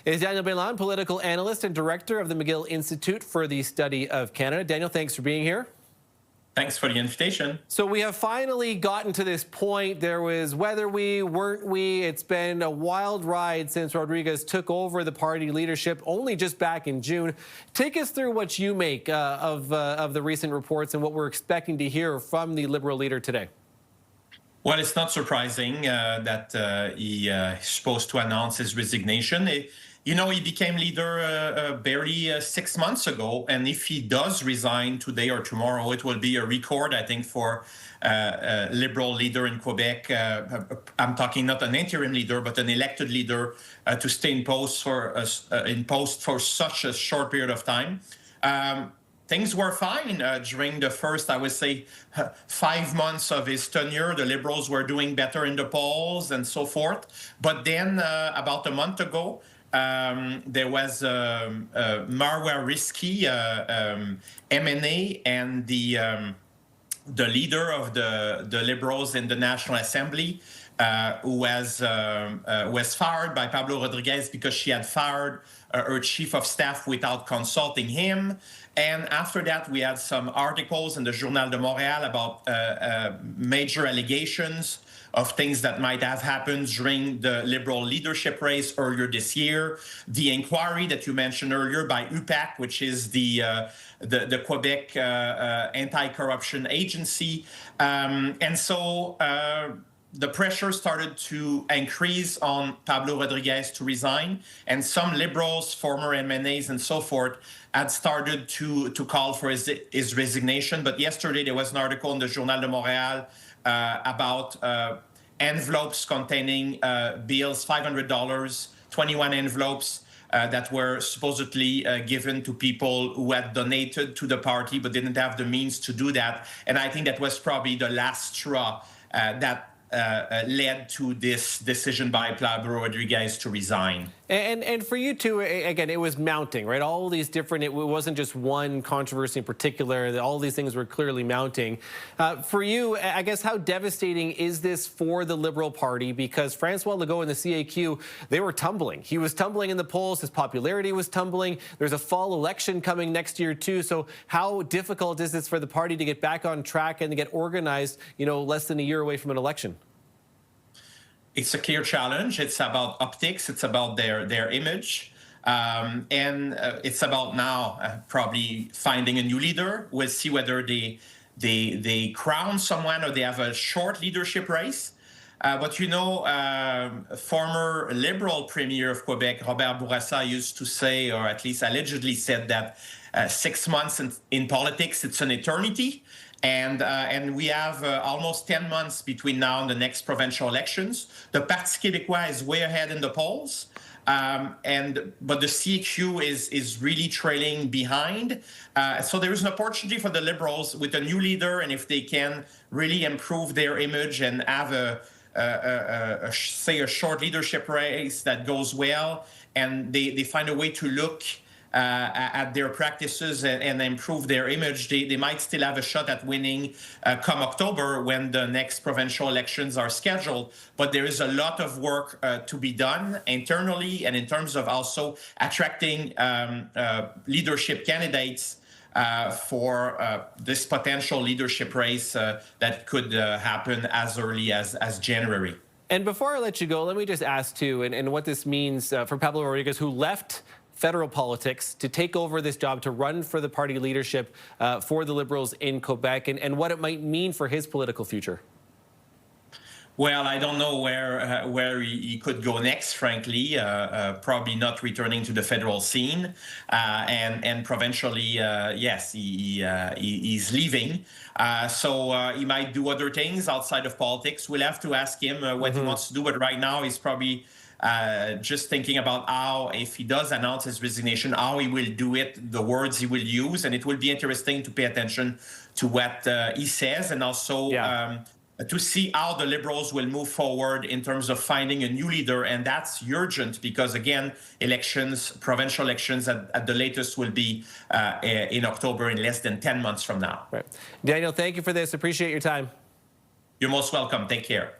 Is Daniel Beland, political analyst and director of the McGill Institute for the Study of Canada. Daniel, thanks for being here. Thanks for the invitation. So we have finally gotten to this point. There was whether we, weren't we. It's been a wild ride since Rodriguez took over the party leadership only just back in June. Take us through what you make of the recent reports and what we're expecting to hear from the Liberal leader today. Well, it's not surprising that he's supposed to announce his resignation. He became leader barely 6 months ago, and if he does resign today or tomorrow, it will be a record, I think, for a Liberal leader in Quebec. I'm talking not an interim leader, but an elected leader to stay in post for such a short period of time. Things were fine during the first, I would say, 5 months of his tenure. The Liberals were doing better in the polls and so forth. But then about a month ago, there was Marwa Risky, MNA, and the leader of the Liberals in the National Assembly, who was fired by Pablo Rodriguez because she had fired her chief of staff without consulting him. And after that, we had some articles in the Journal de Montréal about major allegations of things that might have happened during the Liberal leadership race earlier this year. The inquiry that you mentioned earlier by UPAC, which is the Quebec anti-corruption agency. And so the pressure started to increase on Pablo Rodriguez to resign, and some Liberals, former MNAs and so forth, had started to call for his resignation. But yesterday there was an article in the Journal de Montréal about envelopes containing bills, $500, 21 envelopes that were supposedly given to people who had donated to the party but didn't have the means to do that. And I think that was probably the last straw that led to this decision by Pablo Rodriguez to resign. And for you too, again, it was mounting, right? All these different, it wasn't just one controversy in particular. All these things were clearly mounting. For you, I guess, how devastating is this for the Liberal Party? Because Francois Legault and the CAQ, they were tumbling. He was tumbling in the polls. His popularity was tumbling. There's a fall election coming next year too. So how difficult is this for the party to get back on track and to get organized, less than a year away from an election? It's a clear challenge. It's about optics. It's about their image. And it's about now probably finding a new leader. We'll see whether they crown someone or they have a short leadership race. But former Liberal Premier of Quebec, Robert Bourassa, used to say, or at least allegedly said, that 6 months in politics, it's an eternity. And we have almost 10 months between now and the next provincial elections. The Parti Québécois is way ahead in the polls, but the CQ is really trailing behind. So there is an opportunity for the Liberals with a new leader, and if they can really improve their image and have say a short leadership race that goes well, and they find a way to look at their practices and improve their image, they might still have a shot at winning come October when the next provincial elections are scheduled. But there is a lot of work to be done internally, and in terms of also attracting leadership candidates for this potential leadership race that could happen as early as January. And before I let you go, let me just ask too, and what this means for Pablo Rodriguez, who left federal politics to take over this job, to run for the party leadership for the Liberals in Quebec, and what it might mean for his political future. Well, I don't know where he could go next, frankly. Probably not returning to the federal scene, and provincially, yes, he's leaving. So he might do other things outside of politics. We'll have to ask him what he wants to do. But right now, he's probably just thinking about how, if he does announce his resignation, how he will do it, the words he will use. And it will be interesting to pay attention to what he says, and also to see how the Liberals will move forward in terms of finding a new leader. And that's urgent because, again, provincial elections at the latest will be in October, in less than 10 months from now. Right. Daniel, thank you for this. Appreciate your time. You're most welcome. Take care.